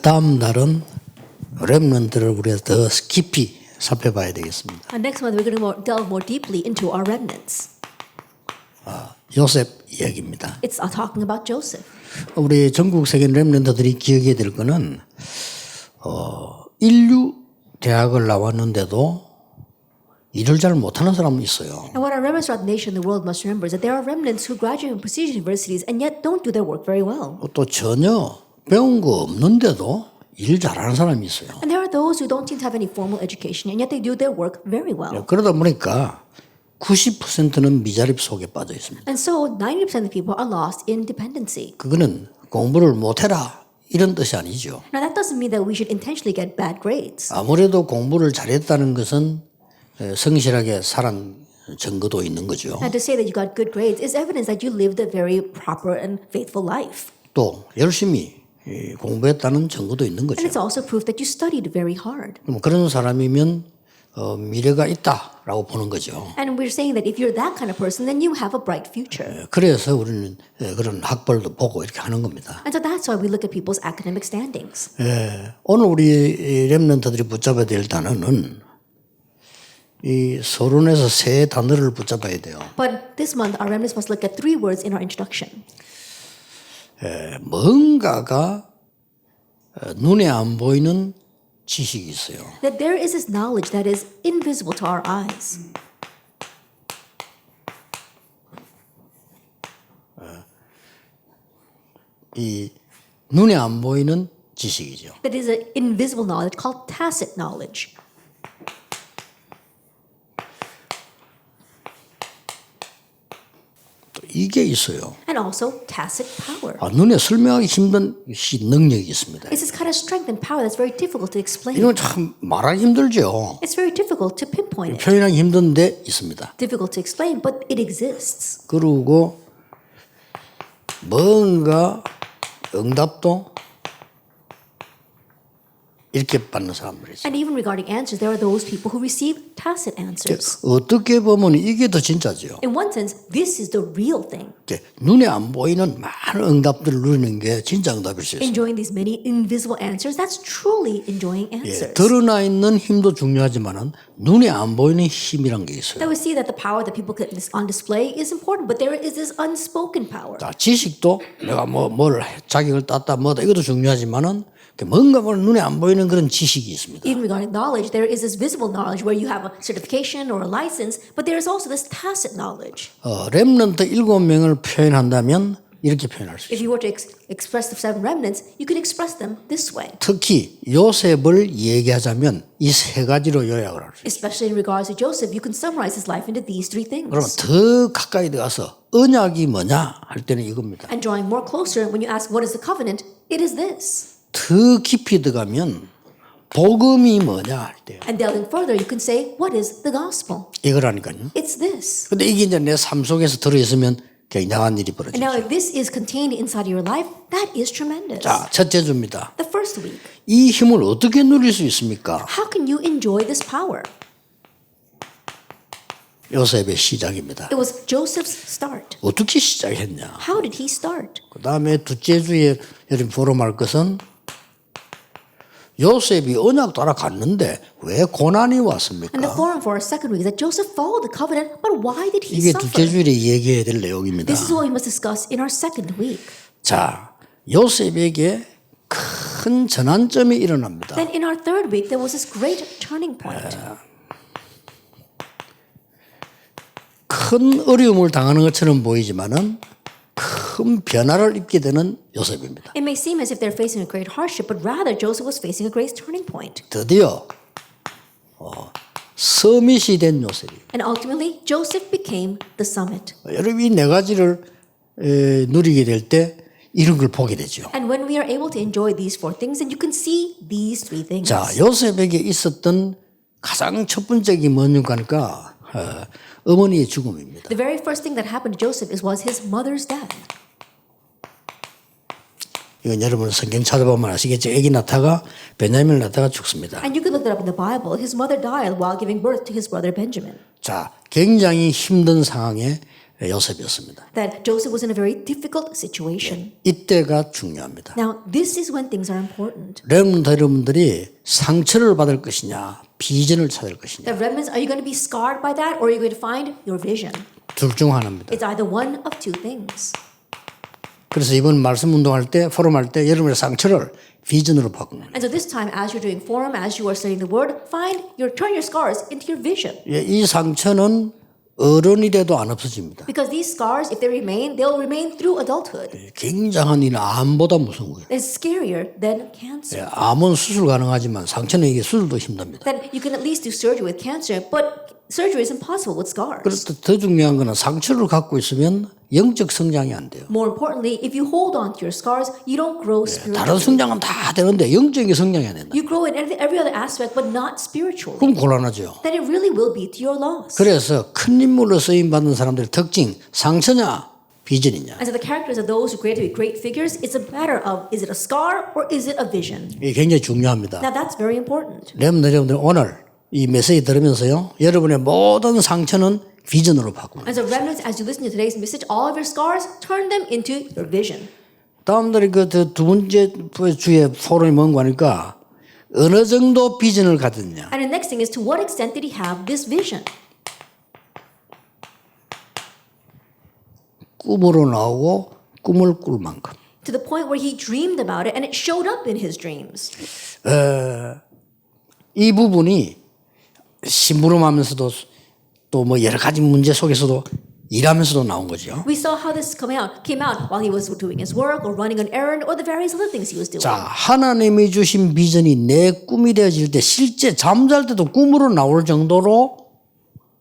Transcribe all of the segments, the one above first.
다음 날은 렘넌트를 우리가 더 깊이 살펴봐야 되겠습니다. Next month, we're going to delve more deeply into our remnants. 요셉 이야기입니다. It's talking about Joseph. 우리 전국 세계 렘넌트들이 기억해야 될 거는 인류 대학을 나왔는데도 일을 잘 못하는 사람은 있어요. And what our remnants throughout the nation and the world must remember is that there are remnants who graduate from prestigious universities and yet don't do their work very well. 또 전혀 배운 거 없는데도 일 잘하는 사람이 있어요. And there are those who don't seem to have any formal education and yet they do their work very well. 그러다 보니까 90%는 미자립 속에 빠져 있습니다. And so 90% of the people are lost in dependency. 그거는 공부를 못해라 이런 뜻이 아니죠. Now that doesn't mean that we should intentionally get bad grades. 아무래도 공부를 잘했다는 것은 성실하게 살은 증거도 있는 거죠. And to say that you got good grades is evidence that you lived a very proper and faithful life. 또 열심히 공부했다는 증거도 있는 And 거죠. it's also proof that you studied very hard. 그럼 그런 사람이면 미래가 있다라고 보는 거죠. And we're saying that if you're that kind of person, then you have a bright future. 그래서 우리는 그런 학벌도 보고 이렇게 하는 겁니다. And so that's why we look at people's academic standings. 오늘 우리 렘넌트들이 붙잡아야 될 단어는 이 서론에서 세 단어를 붙잡아야 돼요. But this month, our remnants must look at 3 words in our introduction. 뭔가가 눈에 안 보이는 지식이 있어요. That there is this knowledge that is invisible to our eyes. 이 눈에 안 보이는 지식이죠. That is an invisible knowledge called tacit knowledge. 또 이게 있어요. And also tacit power. 눈에 설명하기 힘든 능력이 있습니다. It's this kind of strength and power that's very difficult to explain. 이건 참 말하기 힘들죠. It's very difficult to pinpoint it. 표현하기 힘든데 있습니다. Difficult to explain, but it exists. 그리고 뭔가 응답도 이렇게 받는 사람들이 있어요. And even regarding answers, there are those people who receive tacit answers. 어떻게 보면 이게 더 진짜죠. In one sense, this is the real thing. 눈에 안 보이는 많은 응답들을 누리는 게 진짜 응답일 수 있어요. Enjoying these many invisible answers, that's truly enjoying answers. 드러나 있는 힘도 중요하지만은 눈에 안 보이는 힘이란 게 있어요. That we see that the power that people put on display is important, but there is this unspoken power. 자, 지식도 내가 뭘 자격을 땄다 뭐다 이것도 중요하지만은 뭔가 눈에 안 보이는 그런 지식이 있습니다. Even regarding knowledge, there is this visible knowledge where you have a certification or a license, but there is also this tacit knowledge. 렘넌트 7명을 표현한다면 이렇게 표현할 수 있어요. If you were to express the 7 remnants, you can express them this way. 특히 요셉을 얘기하자면 이 세 가지로 요약을 할 수 있어요. Especially in regards to Joseph, you can summarize his life into these 3 things. 그러면 더 가까이 들어가서 언약이 뭐냐 할 때는 이겁니다. And drawing more closer, when you ask what is the covenant, it is this. 더 깊이 들어가면 복음이 뭐냐 할 때요. And delving further, you can say, what is the gospel? 이거라니까요. It's this. 근데 이게 이제 내 삶 속에서 들어있으면 굉장한 일이 And now 벌어지죠. if this is contained inside your life, that is tremendous. 자, 첫째 주입니다. The first week, 이 힘을 어떻게 누릴 수 있습니까? how can you enjoy this power? 요셉의 시작입니다. It was Joseph's start. 어떻게 시작했냐? How did he start? 그 다음에 둘째 주에 여러분 포럼할 것은 요셉이 언약 따라갔는데 왜 고난이 And the 왔습니까? forum for our second week is that Joseph followed the covenant, but why did he 이게 둘째 suffer? 주에 얘기해야 될 내용입니다. This is what we must discuss in our second week. 자, 요셉에게 큰 전환점이 일어납니다. Then in our third week, there was this great turning point. 큰 어려움을 당하는 것처럼 보이지만은 큰 변화를 입게 되는 요셉입니다. It may seem as if they're facing a great hardship, but rather Joseph was facing a great turning point. 드디어 서밋이 된 요셉이. And ultimately, Joseph became the summit. 여러분 이 네 가지를 누리게 될 때 이런 걸 보게 되죠. And when we are able to enjoy these 4 things, then you can see these 3 things. 자, 요셉에게 있었던 가장 첫 번째 게 뭔가 어머니의 죽음입니다. The very first thing that happened to Joseph was his mother's death. 이건 여러분 성경 찾아보면 아시겠죠. 아기 낳다가 베냐민을 낳다가 죽습니다. And you can look that up in the Bible. His mother died while giving birth to his brother Benjamin. 자, 굉장히 힘든 상황에 요셉이었습니다. that Joseph was in a very difficult situation. 이때가 중요합니다. Now, this is when things are important. 렘넌트 여러분들이 상처를 받을 것이냐 비전을 찾을 것이냐 The remnants, are you going to be scarred by that, or are you going to find your vision? 둘 중 하나입니다. It's either one of two things. 그래서 이번 말씀 운동할 때 포럼 할 때 여러분의 상처를 비전으로 바꾸는 거예요. And so this time, as you're doing forum, as you are studying the word, turn your scars into your vision. 이 상처는 어른이 돼도 안 없어집니다. Because these scars, if they remain, they'll remain through adulthood. 굉장한 일은 암보다 무서운 거예요. It's scarier than cancer. 암은 수술 가능하지만 상처는 이게 수술도 힘듭니다. That you can at least do surgery with cancer, but surgery is impossible with scars. 그래서 더 중요한 거는 상처를 갖고 있으면 영적 성장이 안 돼요. More importantly, if you hold on to your scars, you don't grow spiritually. 다른 성장은 다 되는데 영적인 성장이 안 된다. You grow in every other aspect, but not spiritually. 그럼 곤란하죠. Then it really will be to your loss. 그래서 큰 인물로 쓰임 받는 사람들의 특징 상처냐 비전이냐 And so the characters of those who are created to be great figures, it's a matter of is it a scar or is it a vision? 이게 굉장히 중요합니다. Now that's very important. 여러분들 오늘 이 메시지 들으면서요 여러분의 모든 상처는 비전으로 바꾸는 And so remnants, as you listen to today's message, all of your scars, turn them into your vision. 다음날에 그 두 번째 주에 포럼이 뭔가 하니까 어느 정도 비전을 가졌냐 And the next thing is, to what extent did he have this vision? 꿈으로 나오고 꿈을 꿀 만큼 To the point where he dreamed about it and it showed up in his dreams. 이 부분이 심부름하면서도 또 뭐 여러 가지 문제 속에서도 일하면서도 나온 거죠. We saw how this came out while he was doing his work or running an errand or the various other things he was doing. 자, 하나님이 주신 비전이 내 꿈이 되어질 때 실제 잠잘 때도 꿈으로 나올 정도로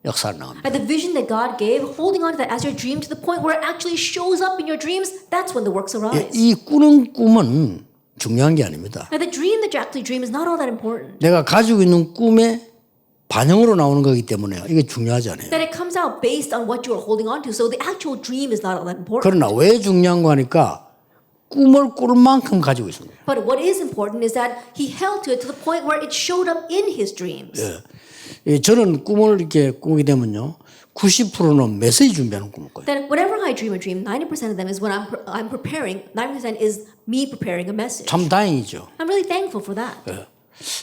역사를 나옵니다. And the vision that God gave, holding on to that as your dream to the point where it actually shows up in your dreams, that's when the works arise. 이 꾸는 꿈은 중요한 게 아닙니다. Now the dream that you actually dream is not all that important. 내가 가지고 있는 꿈의 반영으로 나오는 거기 때문에 이게 중요하지 않아요. That it comes out based on what you are holding on to. So the actual dream is not all that important. 그러나 왜 중요한 거 하니까 꿈을 꿀 만큼 가지고 있습니다. But what is important is that he held to it to the point where it showed up in his dreams. 저는 꿈을 이렇게 꾸게 되면요. 90%는 메시지 준비하는 꿈을 꿔요. That whenever I dream a dream, 90% of them is when I'm preparing, 90% is me preparing a message. 참 다행이죠. I'm really thankful for that.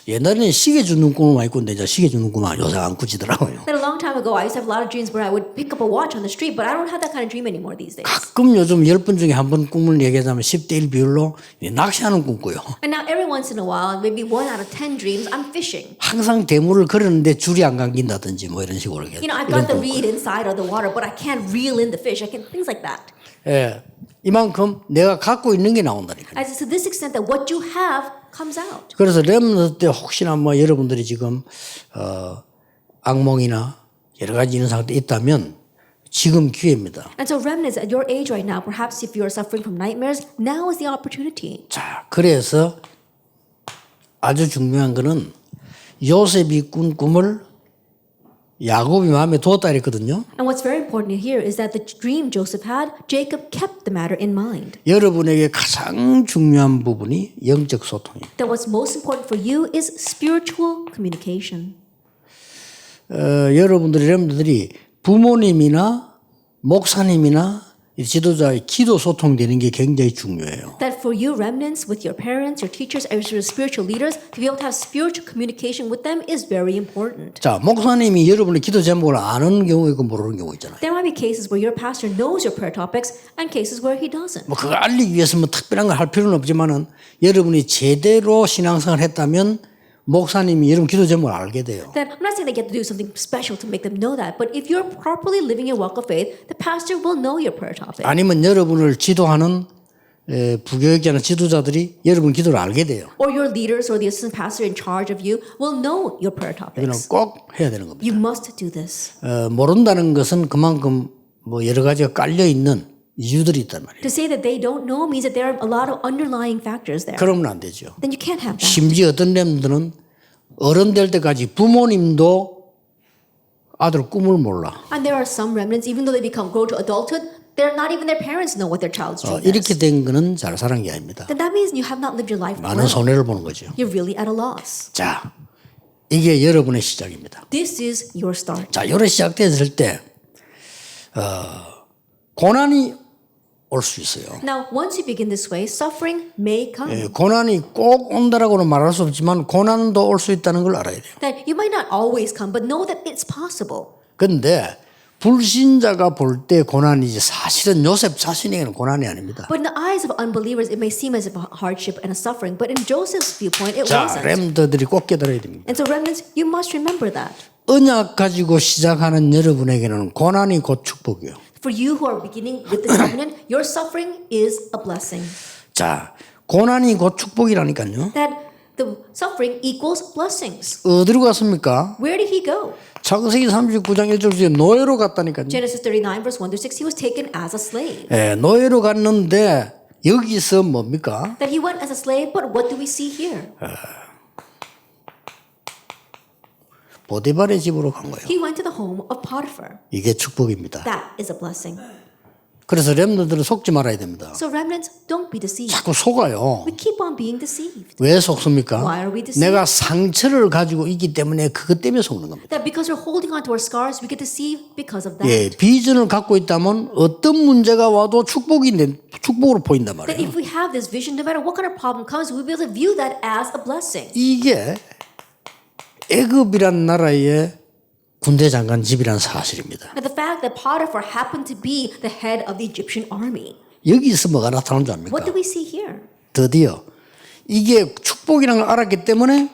옛날에는 시계 주는 꿈을 많이 꿨는데 이제 시계 주는 꿈은 요새 안 꾸지더라고요. That a long time ago, I used to have a lot of dreams where I would pick up a watch on the street, but I don't have that kind of dream anymore these days. 가끔 요즘 10분 중에 한 번 꿈을 얘기하자면 10대 1 비율로 낚시하는 꿈 꿔요. And now every once in a while, maybe 1 out of 10 dreams, I'm fishing. 항상 대물을 걸었는데 줄이 안 감긴다든지 뭐 이런 식으로. You know, I've got the reed inside of the water, but I can't reel in the fish. Things like that. 예, 이만큼 내가 갖고 있는 게 나온다니까요. As to this extent that what you have comes out. 그래서 렘넌트 때 혹시나 뭐 여러분들이 지금 악몽이나 여러 가지 이런 상태 있다면 지금 기회입니다. And so remnants at your age right now, perhaps if you are suffering from nightmares, now is the opportunity. 자, 그래서 아주 중요한 거는 요셉이 꾼 꿈을 야곱이 마음에 두었다 이랬거든요. And what's very important here is that the dream Joseph had, Jacob kept the matter in mind. 여러분에게 가장 중요한 부분이 영적 소통이에요. That what's most important for you is spiritual communication. 여러분들이 부모님이나 목사님이나 지도자의 기도 소통되는 게 굉장히 중요해요. That for you remnants with your parents, your teachers, as your spiritual leaders, to be able to have spiritual communication with them is very important. 자, 목사님이 여러분의 기도 제목을 아는 경우 있고 모르는 경우 있잖아요. There might be cases where your pastor knows your prayer topics and cases where he doesn't. 뭐 그걸 알리기 위해서 뭐 특별한 걸 할 필요는 없지만은 여러분이 제대로 신앙생활을 했다면 목사님이 여러분 기도 제목을 알게 돼요. That I'm not saying they get to do something special to make them know that, but if you're properly living your walk of faith, the pastor will know your prayer topic. 아니면 여러분을 지도하는 부교육자나 지도자들이 여러분 기도를 알게 돼요. Or your leaders or the assistant pastor in charge of you will know your prayer 이거는 topics. 꼭 해야 되는 겁니다. You must do this. 모른다는 것은 그만큼 뭐 여러 가지가 깔려 있는 이유들이 있단 말이에요. To say that they don't know means that there are a lot of underlying factors there. 그러면 안 되죠. Then you can't have that. 심지어 어떤 렘들은 어른 될 때까지 부모님도 아들 꿈을 몰라. And there are some remnants, even though they grow to adulthood, they're not even their parents know what their child's dream 이렇게 is. 된 거는 잘 사는 게 아닙니다. Then that means you have not lived your life 많은 well. 손해를 보는 거죠. You're really at a loss. 자, 이게 여러분의 시작입니다. This is your start. 자, 요래 시작됐을 때 고난이 올 수 있어요. Now, once you begin this way, suffering may come. 예, 고난이 꼭 온다라고는 말할 수 없지만 고난도 올 수 있다는 걸 알아야 돼요. That you might not always come, but know that it's possible. 그런데 불신자가 볼 때 고난이지 사실은 요셉 자신에게는 고난이 아닙니다. But in the eyes of unbelievers, it may seem as if a hardship and a suffering. But in Joseph's viewpoint, it 자, wasn't. 렘더들이 꼭 깨달아야 됩니다. And so, remnants, you must remember that. 언약 가지고 시작하는 여러분에게는 고난이 곧 축복이에요. For you who are beginning with the covenant, your suffering is a blessing. 자, 고난이 곧 축복이라니까요. That the suffering equals blessings. 어디로 갔습니까? Where did he go? 창세기 39장 1절 주에 노예로 갔다니까요. Genesis 39, verse 1 through 6, he was taken as a slave. 예, 노예로 갔는데 여기서 뭡니까? That he went as a slave, but what do we see here? 보디발의 집으로 간 거예요. He went to the home of Potiphar. 이게 축복입니다. That is a blessing. 그래서 렘너들은 속지 말아야 됩니다. So remnants, don't be deceived. 자꾸 속아요. We keep on being deceived. 왜 속습니까? Why are we deceived? 내가 상처를 가지고 있기 때문에 그것 때문에 속는 겁니다. That because we're holding on to our scars, we get deceived because of that. 예, 비전을 갖고 있다면 어떤 문제가 와도 축복으로 보인단 That 말이에요. if we have this vision, no matter what kind of problem comes, we'll be able to view that as a blessing. 이게 애굽이란 나라의 군대 장관 집이란 사실입니다. And the fact that Potiphar happened to be the head of the Egyptian army. 여기서 뭐가 나타나는 줄 압니까? What do we see here? 드디어 이게 축복이라는 걸 알았기 때문에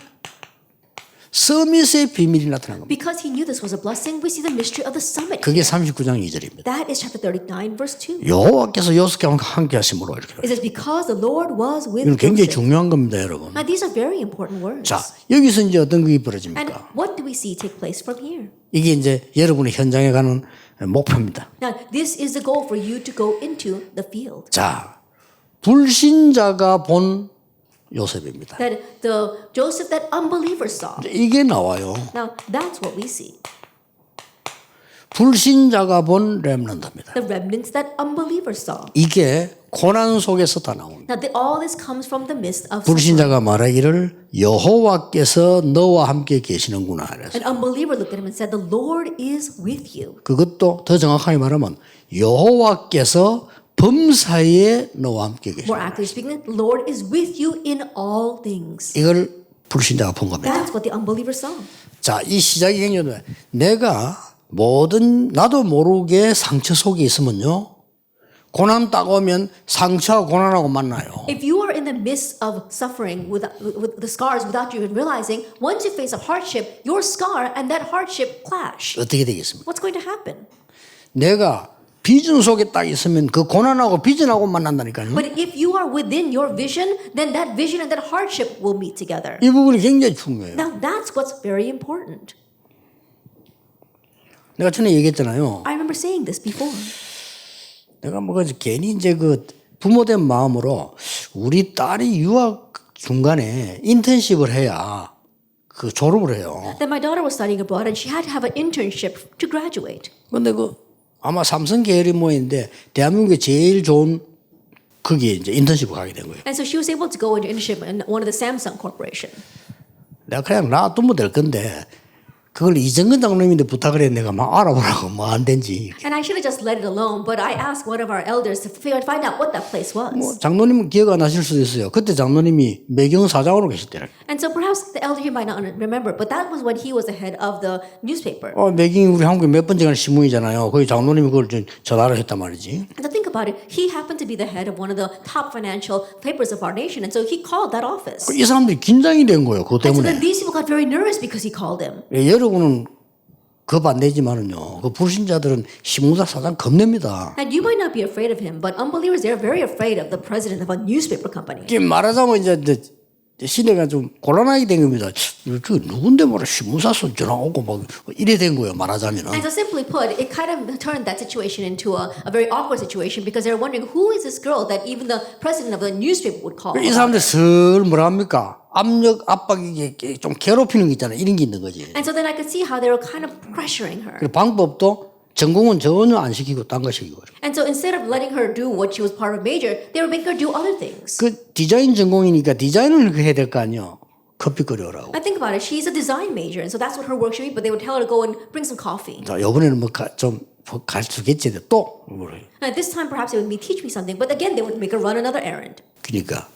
서밋의 비밀이 나타난 겁니다. Because he knew this was a blessing, we see the mystery of the summit. 그게 39장 2절입니다. That is chapter 39, verse 2. 여호와께서 요셉과 함께 하심으로 이렇게. It says, because the Lord was with 이건 굉장히 Joseph. 중요한 겁니다, 여러분. Now, these are very important words. 자, 여기서 이제 어떤 일이 And 벌어집니까? what do we see take place from here? 이게 이제 여러분의 현장에 가는 목표입니다. Now, this is the goal for you to go into the field. 자, 불신자가 본 요셉입니다. That the Joseph that unbelievers saw. 이게 나와요. Now, that's what we see. 불신자가 본 렘넌트입니다. The remnants that unbelievers saw. 이게 고난 속에서 다 나옵니다. Now, all this comes from the midst of suffering. 불신자가 말하기를 여호와께서 너와 함께 계시는구나. 그래서 An unbeliever looked at him and said, the Lord is with you. 그것도 더 정확하게 말하면 여호와께서 범사에 너와 함께 More 계시다. accurately speaking, the Lord is with you in all things. 이걸 불신자가 본 겁니다. That's what the unbeliever saw. 자, 이 시작이 굉장히 내가 나도 모르게 상처 속에 있으면요. 고난 딱 오면 상처와 고난하고 만나요. If you are in the midst of suffering with the scars without you even realizing, once you face a hardship, your scar and that hardship clash. 어떻게 되겠습니까? What's going to happen? 내가 비전 속에 딱 있으면 그 고난하고 비전하고 만난다니까요. But if you are within your vision, then that vision and that hardship will meet together. 이 부분이 굉장히 중요해요. Now that's what's very important. 내가 전에 얘기했잖아요. I remember saying this before. 내가 뭐 괜히 이제 그 부모된 마음으로 우리 딸이 유학 중간에 인턴십을 해야 그 졸업을 해요. That my daughter was studying abroad and she had to have an internship to graduate. 근데 그 아마 삼성 계열이 뭐인데 대한민국에 제일 좋은 거기에 이제 인턴십을 가게 된 거예요. And so she was able to go into internship in one of the Samsung Corporation. 내가 그냥 놔두면 될 건데 그걸 이정근 장로님한테 부탁을 했는데 내가 막 알아보라고 뭐 안 된지. And I should have just let it alone, but I asked one of our elders to find out what that place was. 뭐 장로님은 기억 안 하실 수도 있어요. 그때 장로님이 매경 사장으로 계실 때라. And so perhaps the elder here might not remember, but that was when he was the head of the newspaper. 매경이 우리 한국에 몇 번째 가는 신문이잖아요. 거기 장로님이 그걸 좀 전화를 했단 말이지. And to think about it, he happened to be the head of one of the top financial papers of our nation, and so he called that office. 이 사람들이 긴장이 된 거예요. 그것 And so 때문에. then these people got very nervous because he called them. 여러분은 겁 안 내지만은요. 그 불신자들은 신문사 사장 겁냅니다. And you might not be afraid of him, but unbelievers, they're very afraid of the president of a newspaper company. 말하자면 이제 시대가 좀 곤란하게 된 겁니다. 그 누군데 뭐라 신문사 손 전화 오고 막 이래 된 거예요. 말하자면은. And so simply put, it kind of turned that situation into a very awkward situation because they're wondering who is this girl that even the president of the newspaper would call. 이 사람들 슬 뭐라 합니까? 압박이 좀 괴롭히는 게 있잖아요. 이런 게 있는 거지. And so then I could see how they were kind of pressuring her. 그 방법도 전공은 전혀 안 시키고 딴 거 시키고. And so instead of letting her do what she was part of major, they would make her do other things. 그 디자인 전공이니까 디자인을 해야 될 거 아니에요. 커피 끓여오라고. I think about it. She's a design major, and so that's what her work should be. But they would tell her to go and bring some coffee. 자, 이번에는 뭐 좀 가르치겠지. 또 뭐래. And this time, perhaps they would teach me something. But again, they would make her run another errand. 그러니까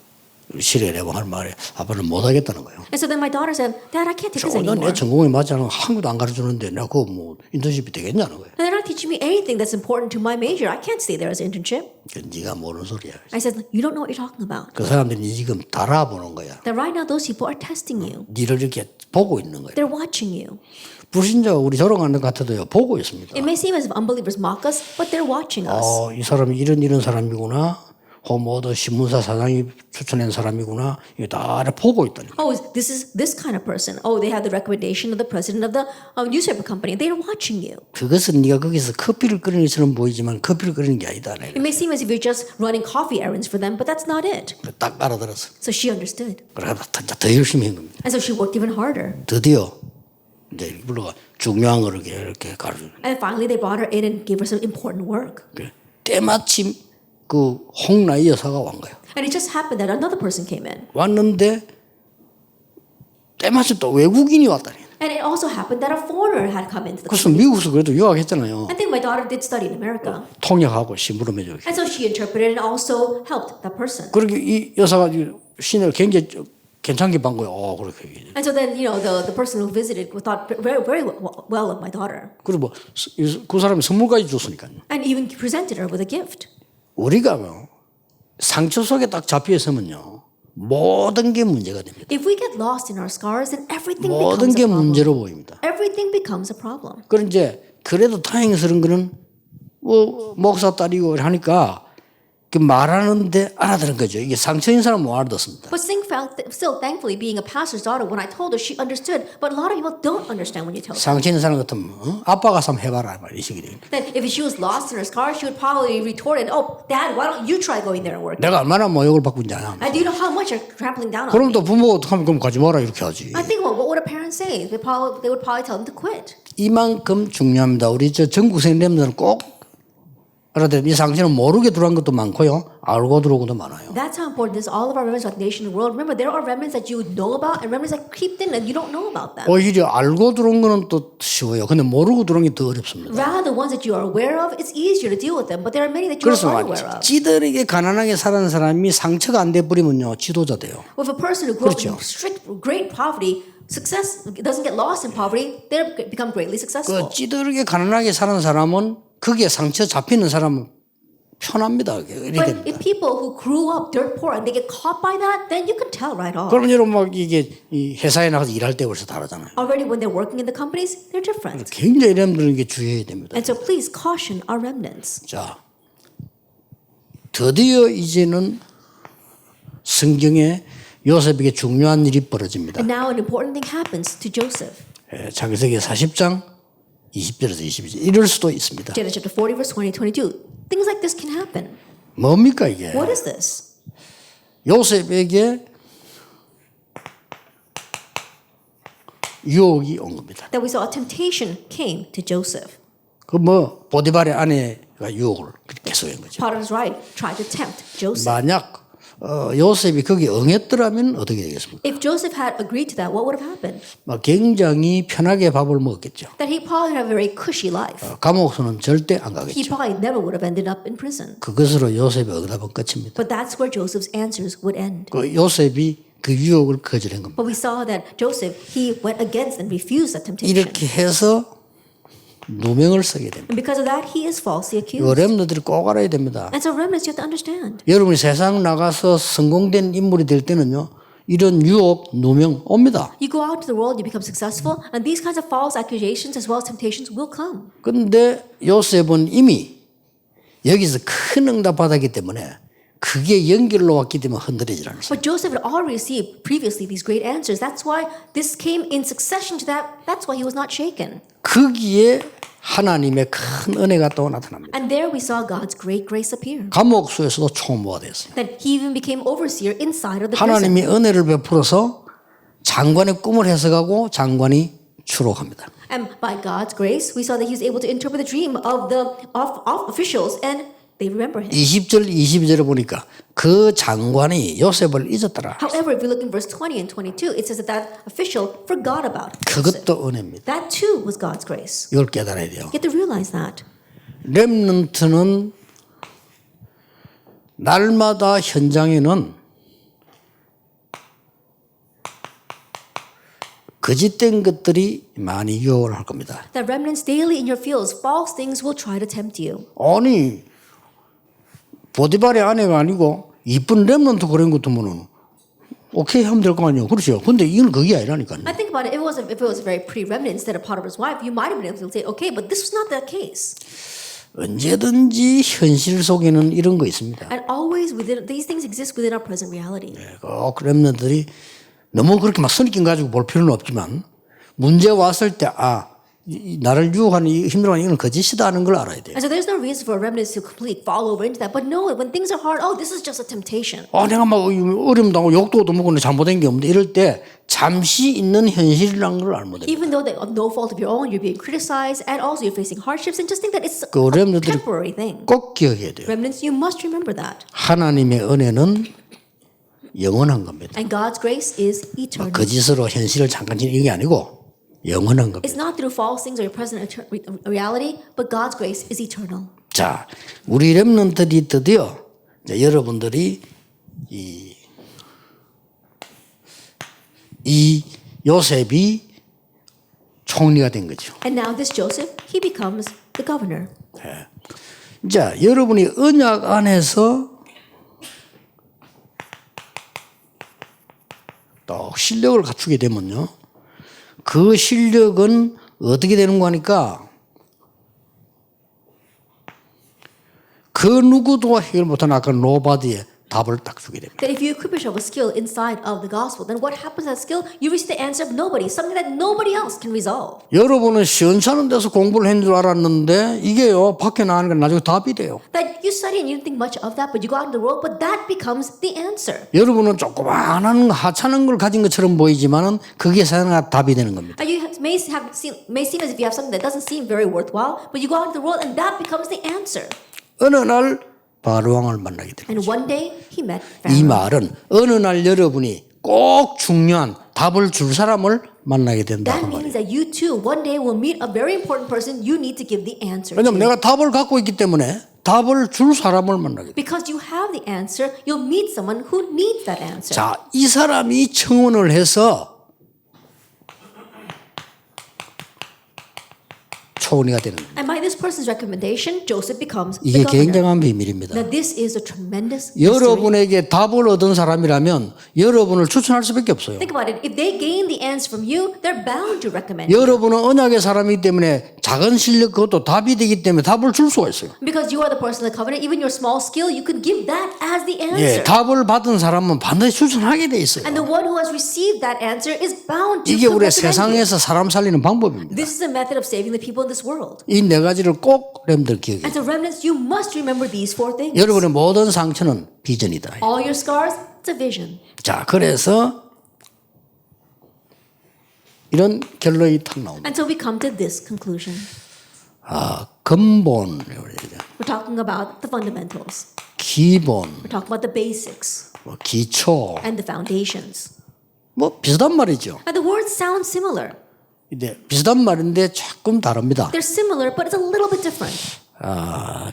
실에 내가 할 말에 아빠는 못 하겠다는 거예요. And so then my daughter said, "Dad, I can't take this 내 anymore." 전공에 맞지 않은 한국도 안 가르쳐주는데 내가 그거 뭐 인턴십이 되겠냐는 거예요. And they're not teaching me anything that's important to my major. I can't stay there as an internship. 네가 모르는 소리야. I said, "You don't know what you're talking about." 그 사람들이 지금 달아보는 거야. That right now, those people are testing you. 니를 이렇게 보고 있는 거예요. They're watching you. 불신자가 우리 조롱하는 것 같아도요 보고 있습니다. It may seem as if unbelievers mock us, but they're watching us. 이 사람이 이런 사람이구나. 혹은 뭐 어떤 신문사 사장이 추천한 사람이구나. 이거 다 보고 있다니까. Oh, this is this kind of person. Oh, they have the recommendation of the president of the newspaper company. They're watching you. 그것은 네가 거기서 커피를 끓이는 것처럼 보이지만 커피를 끓이는 게 아니다. It may seem as if you're just running coffee errands for them, but that's not it. 딱 알아들었어. So she understood. 그래서 더 열심히 한 겁니다. And so she worked even harder. 드디어 이제 불러가 중요한 거를 이렇게 가르쳐. And finally they brought her in and gave her some important work. 때마침 그 홍나이 여사가 온 거예요. And it just happened that another person came in. 왔는데 때마침 또 외국인이 왔다니. And it also happened that a foreigner had come into the 그래서 미국에서 그래도 유학했잖아요. I think my daughter did study in America. 통역하고 심부름해줘. And so she interpreted and also helped that person. 그렇게 이 여사가 신을 굉장히 괜찮게 본 거예요. 그렇게. And so then, the person who visited thought very well of my daughter. 그리고 그 사람이 선물까지 줬으니까요. And even presented her with a gift. 우리가 뭐 상처 속에 딱 잡혀 있으면요. 모든 게 문제가 됩니다. If we get lost in our scars, then everything 모든 becomes 게 a problem. 문제로 보입니다. Everything becomes a problem. 그런 이제 그래도 다행스러운 거는 목사 딸이고 하니까 그 말하는데 알아들은 거죠. 이게 상처인 사람은 못 알아듣습니다. But still, thankfully, being a pastor's daughter, when I told her, she understood. But a lot of people don't understand when you tell them. 상처인 사람 같으면 아빠가 한번 해봐라 이 식이 돼요. Then if she was lost in her scars, she would probably retort, "Oh, Dad, why don't you try going there and work? 내가 얼마나 모욕을 받고 있냐. And do you know how much you're trampling down on 그럼 me?" 또 부모가 어떡하면 그럼 가지 마라 이렇게 하지. I think, well, what would a parent say? They would probably tell them to quit. 이만큼 중요합니다. 우리 전국 선생님들은 꼭 알아들어야 이 상처는 모르게 들어간 것도 많고요. 알고 들어오고도 많아요. That's how important it is. All of our remnants, like nation and world. Remember, there are remnants that you know about and remnants that creeped in and you don't know about them. 오히려 알고 들어온 거는 또 쉬워요. 근데 모르고 들어온 게 더 어렵습니다. Rather, the ones that you are aware of, it's easier to deal with them. But there are many that you 그래서 are unaware of. 찌들에게 가난하게 사는 사람이 상처가 안 돼버리면요. 지도자 돼요. With a person who grew up 그렇죠. in strict, great poverty, success doesn't get lost in poverty. They become greatly successful. 그 찌들에게 가난하게 사는 사람은 거기에 상처 잡히는 사람은 편합니다. But if people who grew up dirt poor and they get caught by that, then you can tell right off. 그러면 여러분 막 이게 이 회사에 나가서 일할 때 벌써 다르잖아요. Already when they're working in the companies, they're different. 굉장히 여러분들에게 주의해야 됩니다. And so please caution our remnants. 자, 드디어 이제는 성경에 요셉에게 중요한 일이 벌어집니다. And now an important thing happens to Joseph. 창세기 40장 20절에서 22절 이럴 수도 있습니다. Genesis chapter 40, verse 20, 22. Things like this can happen. 뭡니까 이게? What is this? 요셉에게 유혹이 온 겁니다. That we saw a temptation came to Joseph. 그 뭐 보디발의 아내가 유혹을 계속한 거죠. Potiphar's wife tried to tempt Joseph. 만약 요셉이 거기에 응했더라면 어떻게 되겠습니까? If Joseph had agreed to that, what would have happened? 막 굉장히 편하게 밥을 먹었겠죠. That he probably would have a very cushy life. 감옥에서는 절대 안 He 가겠죠. probably never would have ended up in prison. 그것으로 요셉의 응답은 끝입니다. But that's where Joseph's answers would end. 그 요셉이 그 유혹을 거절한 겁니다. But we saw that Joseph, he went against and refused that temptation. 이렇게 해서 누명을 쓰게 됩니다. And because of that, he is falsely accused. 여러분들이 꼭 알아야 됩니다. And so remnants, you have to understand. 여러분이 세상 나가서 성공된 인물이 될 때는요. 이런 유혹, 누명 옵니다. You go out to the world, you become successful, and these kinds of false accusations as well as temptations will come. 그런데 요셉은 이미 여기서 큰 응답 받았기 때문에 그게 연결로 왔기 때문에 흔들리지 않았어요. But Joseph had already received previously these great answers. That's why this came in succession to that. That's why he was not shaken. 거기에 하나님의 큰 은혜가 또 나타납니다. And there we saw God's great grace appear. 감옥소에서도 총무가 됐어요. That he even became overseer inside of the prison. 하나님이 은혜를 베풀어서 장관의 꿈을 해석하고 장관이 추록합니다. And by God's grace, we saw that he was able to interpret the dream of the officials, and They remember him. 20절, 22절에 보니까 그 장관이 요셉을 잊었더라. However, if you look in verse 20 and 22, it says that that official forgot about Joseph. 그것도 은혜입니다. That too was God's grace. 이걸 깨달아야 돼요. You have to realize that. 렘넌트는 날마다 현장에는 거짓된 것들이 많이 유혹을 할 겁니다. That remnants daily in your fields, false things will try to tempt you. 아니 보디발의 아내가 아니고 이쁜 렘넌트 그런 것도 뭐는 오케이 하면 될 거 아니에요. 그렇죠. 근데 이건 그게 아니라니까요. I think about it. If it was a very pretty remnant instead of Potiphar's wife, you might have been able to say, okay, but this was not that case. 언제든지 현실 속에는 이런 거 있습니다. And always within these things exist within our present reality. 꼭 렘넌트들이 너무 그렇게 막 선입견 가지고 볼 필요는 없지만 문제 왔을 때 나를 유혹하는 힘들어하는 이건 거짓이다 하는 걸 알아야 돼요. And so there's no reason for remnants to completely fall over into that. But no, when things are hard, this is just a temptation. 내가 막 어려움 당하고 욕도 얻어먹고 잘못된 게 없는데 이럴 때 잠시 있는 현실이라는 걸 알면 돼요. Even though they of no fault of your own, you're being criticized, and also you're facing hardships, and just think that it's 그 a 렘넌트들이 temporary thing. 꼭 기억해야 돼요. Remnants, you must remember that. 하나님의 은혜는 영원한 겁니다. And God's grace is eternal. 거짓으로 현실을 잠깐 지는 게 아니고 영원한 겁니다. It's not through false things or your present reality, but God's grace is eternal. 자, 우리 렘넌트들이 드디어 이제 여러분들이 이 요셉이 총리가 된 거죠. And now this Joseph, he becomes the governor. 자, 여러분이 언약 안에서 또 실력을 갖추게 되면요. 그 실력은 어떻게 되는 거니까 그 누구도 해결 못하는 아까 노바디의 답을 딱 주게 됩니다. That if you equip yourself with skill inside of the gospel, then what happens to that skill? You reach the answer of nobody, something that nobody else can resolve. 여러분은 시원찮은 데서 공부를 한 줄 알았는데 이게요 밖에 나가는 건 나중에 답이 돼요. That you study and you didn't think much of that, but you go out in the world, but that becomes the answer. 여러분은 조그마한 하찮은 걸 가진 것처럼 보이지만은 그게 사실은 답이 되는 겁니다. And you may seem as if you have something that doesn't seem very worthwhile, but you go out in the world and that becomes the answer. 어느 날 바로 왕을 만나게 됩니다. And one day he met 이 Pharaoh. 말은 어느 날 여러분이 꼭 중요한 답을 줄 사람을 만나게 된다. That means that you too one day will meet a very important person you need to give the answer 왜냐면 to. 내가 답을 갖고 있기 때문에 답을 줄 사람을 만나게 돼. Because you have the answer, you'll meet someone who needs that answer. 자, 이 사람이 청혼을 해서 총리가 되는 겁니다. And by this person's recommendation, Joseph becomes the 이게 governor. 굉장한 비밀입니다. Now this is a tremendous mystery. 여러분에게 답을 얻은 사람이라면 여러분을 추천할 수밖에 없어요. Think about it. If they gain the answer from you, they're bound to recommend you. 여러분은 언약의 사람이기 때문에 작은 실력 그것도 답이 되기 때문에 답을 줄 수가 있어요. Because you are the person of the covenant, even your small skill, you can give that as the 예, answer. 답을 받은 사람은 반드시 추천하게 돼 있어요. And the one who has received that answer is bound to 이게 우리 recommend you. 세상에서 사람 살리는 방법입니다. This is a method of saving the people in this world. 이 네 가지를 꼭 여러분들 기억해요. And so remnants, you must remember these four things. 여러분의 모든 상처는 비전이다. All your scars, it's a vision. 자, 그래서 이런 결론이 탁 나옵니다. And so we come to this conclusion. 근본, We're talking about the fundamentals. 기본, We're talking about the basics 기초, and the foundations. 뭐 비슷한 말이죠. And the words sound similar. 근데 비슷한 말인데 조금 다릅니다. They're similar, but it's a little bit different.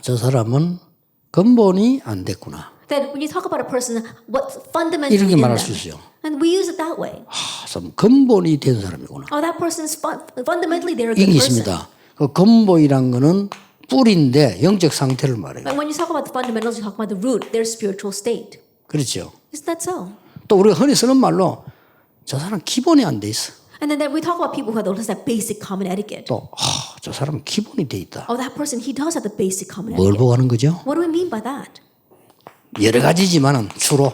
저 사람은 근본이 안 됐구나. That when you talk about a person, what's fundamentally 이렇게 in 말할 them. 수 있어요. And we use it that way. 참 근본이 된 사람이구나. That person's fundamentally they're a 이게 good person. 있습니다. 그 근본이란 거는 뿌리인데 영적 상태를 말해요. But when you talk about the fundamentals, you talk about the root, their spiritual state. 그렇죠. Isn't that so? 또 우리가 흔히 쓰는 말로 저 사람 기본이 안 돼 있어. And then we talk about people who have that basic common etiquette. 또 저 사람 기본이 돼 있다. That person, he does have the basic common 뭘 etiquette. 보고 하는 거죠? What do we mean by that? 여러 가지지만은 주로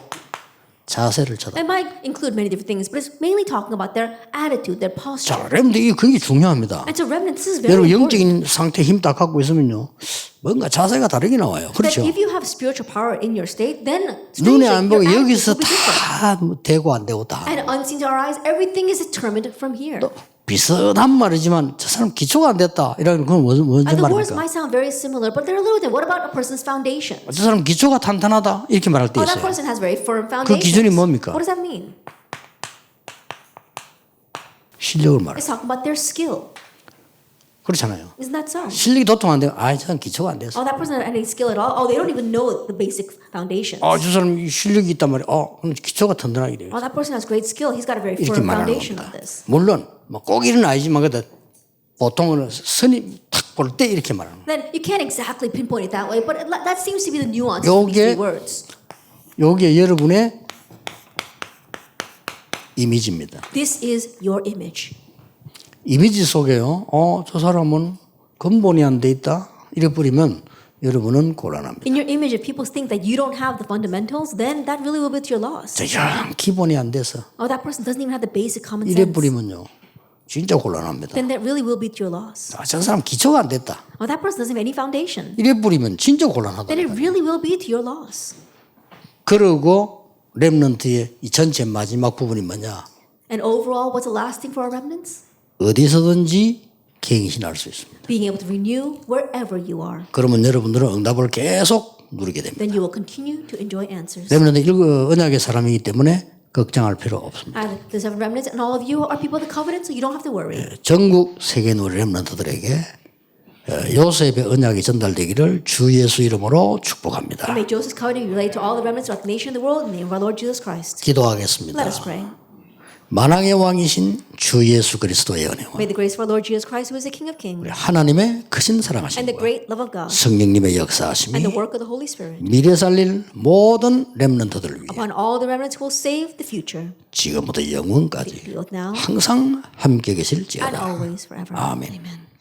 자세를 쳐다. It might include many different things, but it's mainly talking about their attitude, their posture. 자, 여러분들 이게 굉장히 중요합니다. And so remnants, this is very 여러분 important. 영적인 상태 힘 딱 갖고 있으면요, 뭔가 자세가 다르게 나와요. That 그렇죠? if you have spiritual power in your state, then 눈에 strangely, 안 your 보고 attitude 여기서 will be different. 다 되고 안 되고 다. And unseen to our eyes, everything is determined from here. 비슷한 말이지만 저 사람 기초가 안 됐다. 이런 건 뭔 And the words 말입니까? might sound very similar, but they're a little different. What about a person's foundation? 저 사람 기초가 탄탄하다. 이렇게 말할 때 Oh, that 있어요. person has very firm 그 기준이 foundations. 뭡니까? What does that mean? 실력을 말해요. It's talking about their skill. 그렇잖아요. Isn't that so? 실력이 도통한데 저 사람 기초가 안 됐어. Oh, that person doesn't have any skill at all. Oh, they don't even know the basic foundations. 저 사람 실력이 있단 말이에요. 그럼 기초가 든든하게 돼요. Oh, that person has great skill. He's got a very 이렇게 firm 말하는 foundation 겁니다. of this. 물론 꼭 이런 아니지만 그래도 보통은 선이 탁 볼 때 이렇게 말하는 거예요. Then you can't exactly pinpoint it that way, but that seems to be the nuance of these 요게- three words. 요게 여러분의 이미지입니다. This is your image. 이미지 속에요. 저 사람은 근본이 안 돼 있다. 이래 버리면 여러분은 곤란합니다. In your image, if people think that you don't have the fundamentals, then that really will be to your loss. 영 기본이 안 돼서 Oh, that person doesn't even have the basic common 이래 sense. 버리면요. 진짜 곤란합니다. Then that really will be to your loss. 저 사람 기초가 안 됐다. Oh, that person doesn't have any foundation. 이래 버리면 진짜 곤란하다. Then it really will be to your loss. 그리고 렘넌트의 이 전체 마지막 부분이 뭐냐? And overall, what's the last thing for our remnants? 어디서든지 갱신할 수 있습니다. Being able to renew wherever you are. 그러면 여러분들은 응답을 계속 누리게 됩니다. Then you will continue to enjoy answers. 렘넌트 언약의 사람이기 때문에 걱정할 필요 없습니다. And the seven remnants and all of you are people of the covenant, so you don't have to worry. 전국 세계 우리 렘넌트들에게 요셉의 언약이 전달되기를 주 예수 이름으로 축복합니다. And may Joseph's covenant be relayed to all the remnants throughout the nation of the world in the name of our Lord Jesus Christ. 기도하겠습니다. Let us pray. 만왕의 왕이신 주 예수 그리스도의 은혜와 May the grace of our Lord Jesus Christ, who is the King of Kings, 하나님의 크신 and the 사랑하심과 great love of God, 성령님의 and 역사하심이 the work of the Holy Spirit, 미래 살릴 모든 렘넌트들을 위해 upon all the remnants who will save the future, 지금부터 영원까지 both now 항상 함께 and 계실지어다. always forever. 아멘. Amen.